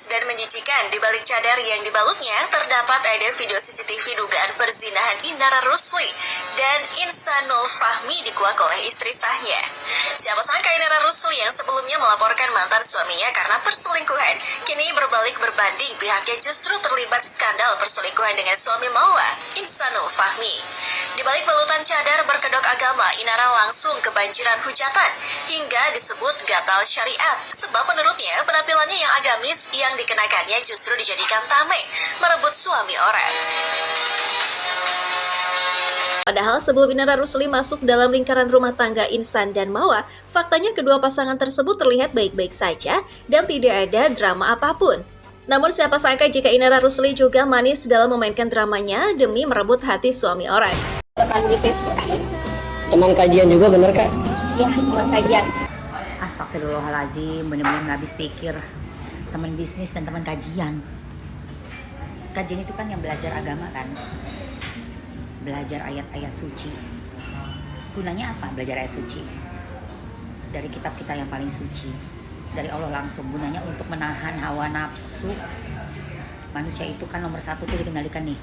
dan menjijikan. Di balik cadar yang dibalutnya, terdapat ada video CCTV dugaan perzinahan Inara Rusli dan Insanul Fahmi dikuak oleh istri sahnya. Siapa sangka Inara Rusli yang sebelumnya melaporkan mantan suaminya karena perselingkuhan, kini berbalik berbanding pihaknya justru terlibat skandal perselingkuhan dengan suami Mawa, Insanul Fahmi. Di balik balutan cadar berkedok agama, Inara langsung kebanjiran hujatan hingga disebut gatal syariat. Sebab menurutnya penampilannya yang agamis yang dikenakannya justru dijadikan tameng merebut suami orang. Padahal sebelum Inara Rusli masuk dalam lingkaran rumah tangga Insan dan Mawa, faktanya kedua pasangan tersebut terlihat baik-baik saja dan tidak ada drama apapun. Namun siapa sangka jika Inara Rusli juga manis dalam memainkan dramanya demi merebut hati suami orang. Teman bisnis. Teman kajian juga bener Kak? Iya, teman kajian. Astagfirullahaladzim, bener-bener nggak habis pikir. Teman bisnis dan teman kajian. Kajian itu kan yang belajar agama kan, belajar ayat-ayat suci. Gunanya apa belajar ayat suci? Dari kitab kita yang paling suci, dari Allah langsung. Gunanya untuk menahan hawa nafsu. Manusia itu kan nomor satu tuh dikendalikan nih,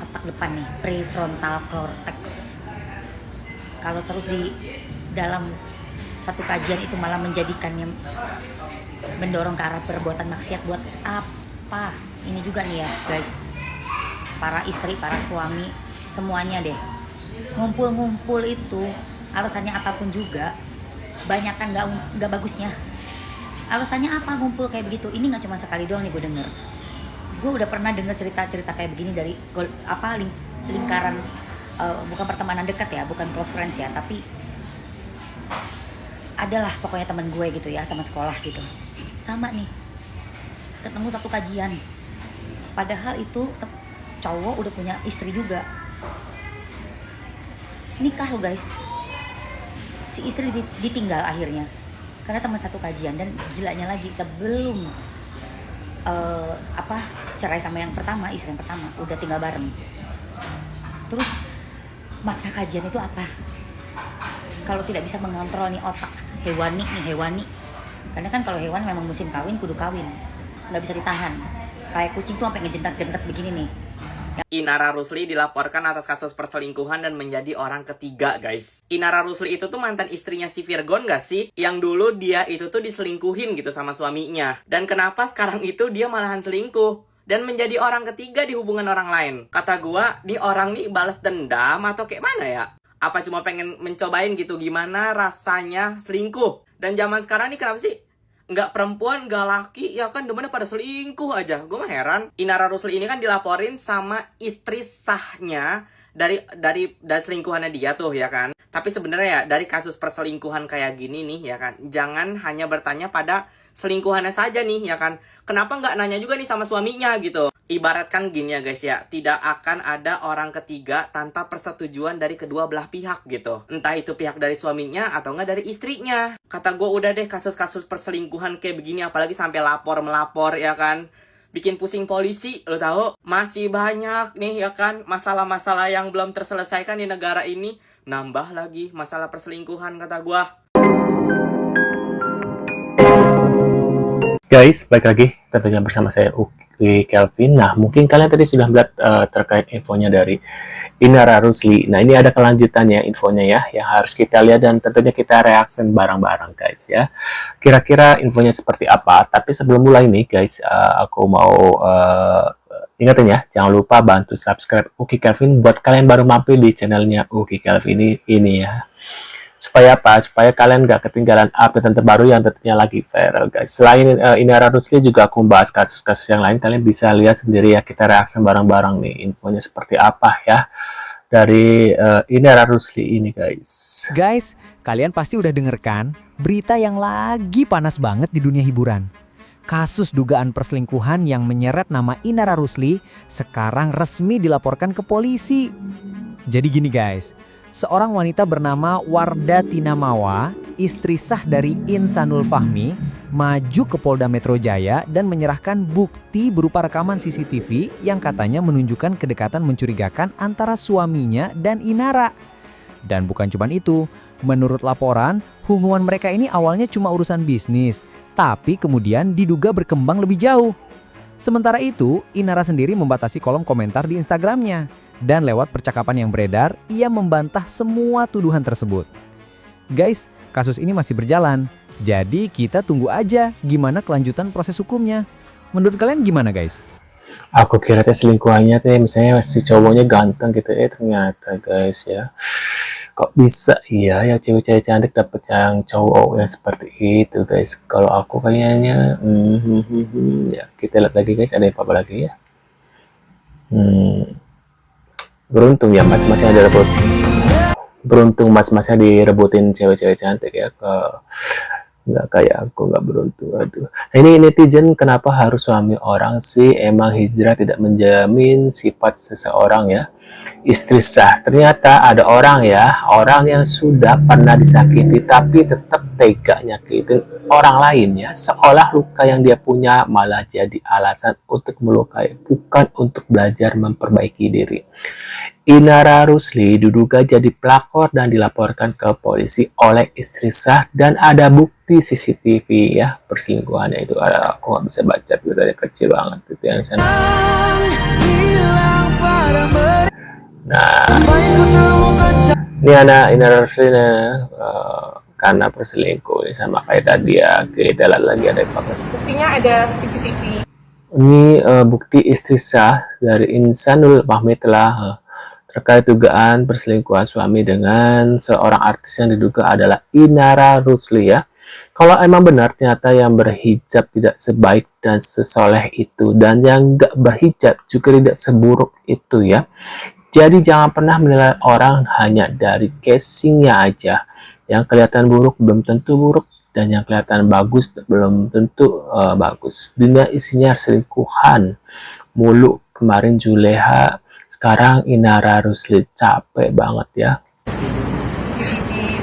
otak depan nih, prefrontal cortex. Kalau terus di dalam satu kajian itu malah menjadikannya mendorong ke arah perbuatan maksiat, buat apa? Ini juga nih ya guys, para istri, para suami, semuanya deh, ngumpul-ngumpul itu alasannya apapun juga, banyak kan nggak bagusnya. Alasannya apa ngumpul kayak begitu? Ini nggak cuma sekali doang nih gue denger. Gue udah pernah denger cerita-cerita kayak begini dari lingkaran bukan pertemanan dekat ya, bukan close friends ya, tapi adalah pokoknya teman gue gitu ya, teman sekolah gitu. Sama nih, ketemu satu kajian, padahal itu cowok udah punya istri juga, nikah loh guys. Si istri ditinggal akhirnya karena teman satu kajian. Dan gilanya lagi, sebelum cerai sama yang pertama, istri yang pertama udah tinggal bareng. Terus makna kajian itu apa? Kalau tidak bisa mengontrol nih otak hewani. Karena kan kalau hewan memang musim kawin kudu kawin, nggak bisa ditahan. Kayak kucing tuh sampai ngejentak-jentak begini nih. Inara Rusli dilaporkan atas kasus perselingkuhan dan menjadi orang ketiga, guys. Inara Rusli itu tuh mantan istrinya si Virgon gak sih? Yang dulu dia itu tuh diselingkuhin gitu sama suaminya. Dan kenapa sekarang itu dia malahan selingkuh dan menjadi orang ketiga di hubungan orang lain? Kata gua, nih orang nih balas dendam atau kayak mana ya? Apa cuma pengen mencobain gitu gimana rasanya selingkuh? Dan zaman sekarang nih kenapa sih nggak perempuan, nggak laki, ya kan demennya pada selingkuh aja. Gue mah heran. Inara Rusli ini kan dilaporin sama istri sahnya dari selingkuhannya dia tuh ya kan. Tapi sebenarnya ya dari kasus perselingkuhan kayak gini nih ya kan, jangan hanya bertanya pada selingkuhannya saja nih ya kan. Kenapa nggak nanya juga nih sama suaminya gitu? Ibaratkan gini ya guys ya, tidak akan ada orang ketiga tanpa persetujuan dari kedua belah pihak gitu. Entah itu pihak dari suaminya atau nggak dari istrinya. Kata gue udah deh, kasus-kasus perselingkuhan kayak begini apalagi sampai melapor ya kan, bikin pusing polisi. Lo tahu masih banyak nih ya kan masalah-masalah yang belum terselesaikan di negara ini. Nambah lagi masalah perselingkuhan kata gue. Guys, balik lagi tentunya bersama saya Uki Kelvin. Nah, mungkin kalian tadi sudah melihat terkait infonya dari Inara Rusli. Nah, ini ada kelanjutannya infonya ya, yang harus kita lihat dan tentunya kita reaksi bareng-bareng guys ya. Kira-kira infonya seperti apa? Tapi sebelum mulai nih guys, aku mau ingetin ya, jangan lupa bantu subscribe Uki Kelvin buat kalian baru mampir di channelnya Uki Kelvin ini ya. Supaya apa? Supaya kalian gak ketinggalan update terbaru yang tentunya lagi viral guys. Selain Inara Rusli juga aku membahas kasus-kasus yang lain. Kalian bisa lihat sendiri ya, kita reaksi bareng-bareng nih infonya seperti apa ya dari Inara Rusli ini guys. Guys, kalian pasti udah denger kan berita yang lagi panas banget di dunia hiburan. Kasus dugaan perselingkuhan yang menyeret nama Inara Rusli sekarang resmi dilaporkan ke polisi. Jadi gini guys, seorang wanita bernama Wardah Tina Mawa, istri sah dari Insanul Fahmi, maju ke Polda Metro Jaya dan menyerahkan bukti berupa rekaman CCTV yang katanya menunjukkan kedekatan mencurigakan antara suaminya dan Inara. Dan bukan cuma itu, menurut laporan, hubungan mereka ini awalnya cuma urusan bisnis. tapi kemudian diduga berkembang lebih jauh. Sementara itu, Inara sendiri membatasi kolom komentar di Instagramnya. Dan lewat percakapan yang beredar, ia membantah semua tuduhan tersebut. Guys, kasus ini masih berjalan. Jadi kita tunggu aja gimana kelanjutan proses hukumnya. Menurut kalian gimana guys? Aku kira teh selingkuhannya teh misalnya si cowoknya ganteng gitu, ternyata guys ya. Kok bisa iya ya cewek-cewek cantik dapet yang cowok ya seperti itu guys. Kalau aku kayaknya ya kita lihat lagi guys, ada apa lagi ya. Beruntung ya mas-masnya direbut. Beruntung mas-masnya direbutin cewek-cewek cantik ya. Nggak kayak aku, nggak beruntung. Aduh. Nah, ini netizen kenapa harus suami orang sih? Emang hijrah tidak menjamin sifat seseorang ya. Istri sah. Ternyata ada orang ya, orang yang sudah pernah disakiti tapi tetap tega nyakitin orang lain ya. Seolah luka yang dia punya malah jadi alasan untuk melukai, bukan untuk belajar memperbaiki diri. Inara Rusli diduga jadi pelakor dan dilaporkan ke polisi oleh istri sah dan ada bukti CCTV ya perselingkuhannya itu. Aku nggak bisa baca dari kecil banget itu yang sana. Nah, ini anak Inara Rusli karena perselingkuh ini sama kayak tadi ya. Kita lihat lagi ada apa? Buktinya ada CCTV. Ini bukti istri sah dari Insanul Fahmi telah terkait dugaan perselingkuhan suami dengan seorang artis yang diduga adalah Inara Rusli ya. Kalau emang benar ternyata yang berhijab tidak sebaik dan sesoleh itu, dan yang nggak berhijab juga tidak seburuk itu ya. Jadi jangan pernah menilai orang hanya dari casingnya aja. Yang kelihatan buruk belum tentu buruk, dan yang kelihatan bagus belum tentu bagus. Dunia isinya selingkuhan mulu. Kemarin Juleha, sekarang Inara Rusli, capek banget ya. CCTV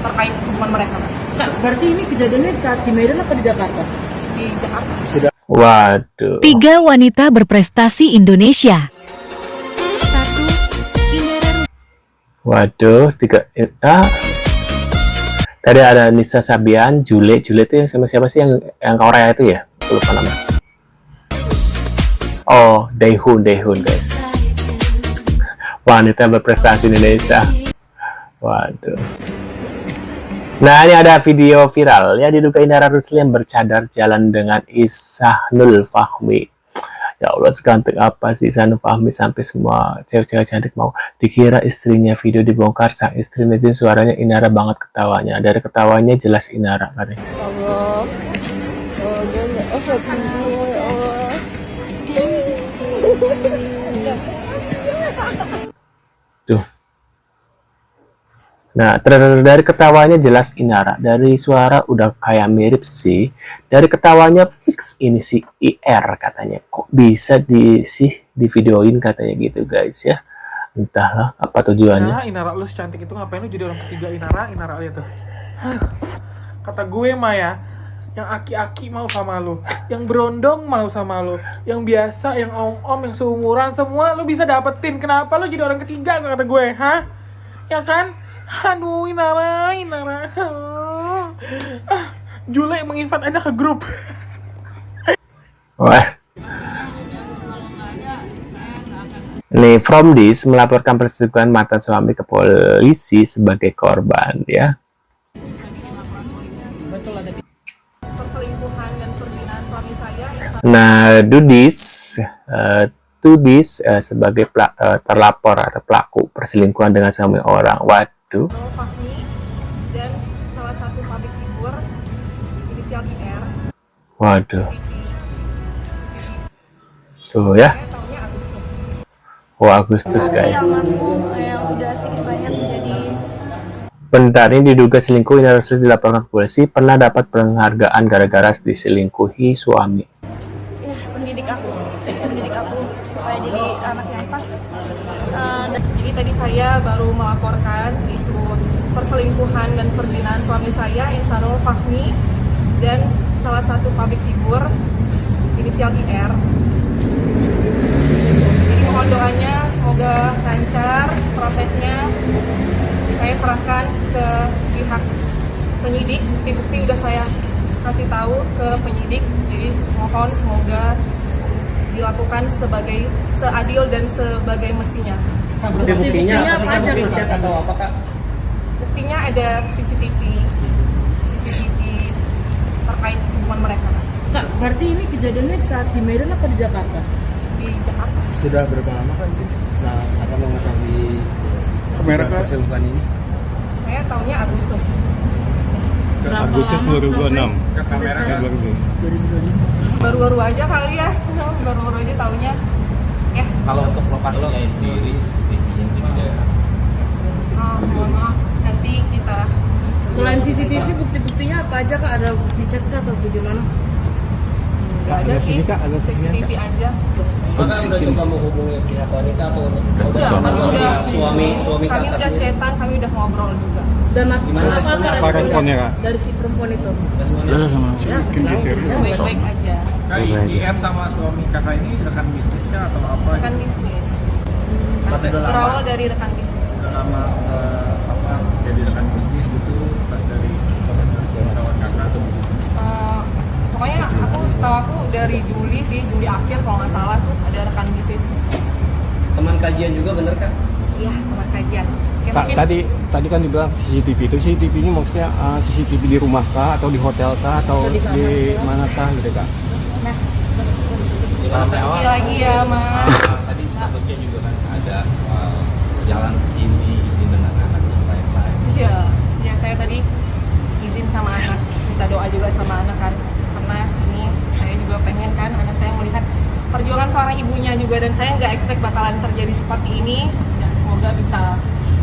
terkait hubungan mereka. Nah, berarti ini kejadiannya saat di Medan apa di Jakarta? Di Jakarta. Waduh. 3 wanita berprestasi Indonesia. Waduh, tadi ada Nisa Sabian, Jule itu yang sama siapa sih yang Korea itu ya? Aku lupa nama. Oh, Daehun guys. Wanita berprestasi Indonesia. Waduh. Nah, ini ada video viral ya, diduga Inara Rusli yang bercadar jalan dengan Ihsanul Fahmi. Ya Allah, seganteng apa sih Ihsanul Fahmi sampai semua cewek-cewek cantik mau dikira istrinya. Video dibongkar sang istri, netizen suaranya Inara banget ketawanya. Dari ketawanya jelas Inara katanya. Allah. Tuh. Nah, dari ketawanya jelas Inara. Dari suara udah kayak mirip sih. Dari ketawanya fix ini si IR katanya. Kok bisa di videoin katanya gitu guys ya. Entahlah apa tujuannya. Nah, Inara lu secantik itu ngapain lu jadi orang ketiga Inara lihat tuh. Kata gue mah ya, yang aki-aki mau sama lu, yang berondong mau sama lu, yang biasa, yang om-om, yang seumuran semua lu bisa dapetin. Kenapa lu jadi orang ketiga kata gue, ha? Ya kan? Aduh, Inara. Jule menginvite Anda ke grup. Wah. Nih, From This melaporkan perselingkuhan mantan suami ke polisi sebagai korban ya. Perselingkuhan dan perzinahan suami saya. Nah, Tudis sebagai terlapor atau pelaku perselingkuhan dengan suami orang. Waduh. Fahmi dan salah satu public figure inisial IR. Waduh. Tuh ya. Agustus kayak. Yang udah sedikit banyak menjadi Bentar, ini diduga selingkuh Inara Rusli dilaporkan ke polisi, pernah dapat penghargaan gara-gara diselingkuhi suami. mendidik aku supaya jadi anak yang pas. Jadi tadi saya baru melaporkan isu perselingkuhan dan perzinahan suami saya Ihsanul Fahmi dan salah satu public figure inisial IR. Jadi mohon doanya semoga lancar prosesnya. Saya serahkan ke pihak penyidik, bukti-bukti udah saya kasih tahu ke penyidik. Jadi mohon semoga dilakukan sebagai seadil dan sebagai mestinya. Buktinya apa aja chat atau apa Kak? Buktinya ada CCTV terkait hubungan mereka Kak, berarti ini kejadiannya saat di Medan apa di Jakarta? di Jakarta. Sudah berapa lama Kak itu saat apa mengetahui perselingkuhan ini? Saya tahunnya Agustus. Agustus 2026. Baru-baru aja kali ya, baru-baru aja tahunnya. Ya, Kalau untuk lokasinya sendiri, CCTV-nya tidak. mohon maaf, nanti kita Selain CCTV, bukti-buktinya apa aja Kak? Ada bukti chat kah atau bagaimana? nggak ada sih, CCTV aja. Kakak udah coba menghubungi pihak wanita atau Udah, kami udah suami kami kakak udah sendiri? chatan, kami udah ngobrol juga. Dan Gimana apa responnya Kak? Dari si perempuan itu? Baik-baik aja, Kak, IR sama suami kakak ini rekan bisnis kah atau apa? rekan bisnis. Berawal dari rekan bisnis. Udah lama jadi rekan bisnis gitu pas dari kawan kakak tuh. Pokoknya setahu aku dari Juli akhir kalau nggak salah tuh ada rekan bisnis. Teman kajian juga bener Kak? Iya, teman kajian. Ya, Kak, mungkin tadi kan dibilang CCTV itu CCTV-nya maksudnya CCTV di rumah kah atau di hotel kah atau di mana kah gitu Kak? lagi ya, Mas. Tadi statusnya juga kan ada soal jalan ke sini, izin dengan anak dan lain-lain. Iya, ya saya tadi izin sama anak, minta doa juga sama anak kan, karena ini saya juga pengen kan anak saya melihat perjuangan seorang ibunya juga, dan saya nggak expect bakalan terjadi seperti ini, dan semoga bisa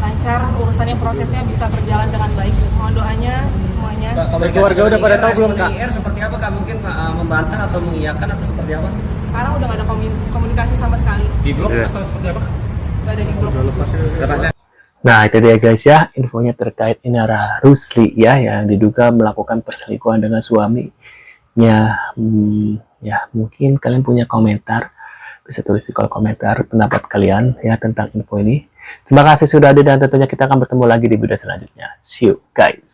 lancar urusannya, prosesnya bisa berjalan dengan baik. Mohon doanya semuanya. Keluarga udah pada tahu belum Kak? IR seperti apa Kak? Mungkin membantah atau mengiyakan atau seperti apa? Sekarang udah nggak ada komunikasi sama sekali, Di blog atau seperti apa? nggak ada di blog. Nah, itu dia guys ya, infonya terkait Inara Rusli ya, yang diduga melakukan perselingkuhan dengan suaminya. Ya, mungkin kalian punya komentar, bisa tulis di kolom komentar pendapat kalian ya tentang info ini. Terima kasih sudah ada, dan tentunya kita akan bertemu lagi di video selanjutnya. See you guys.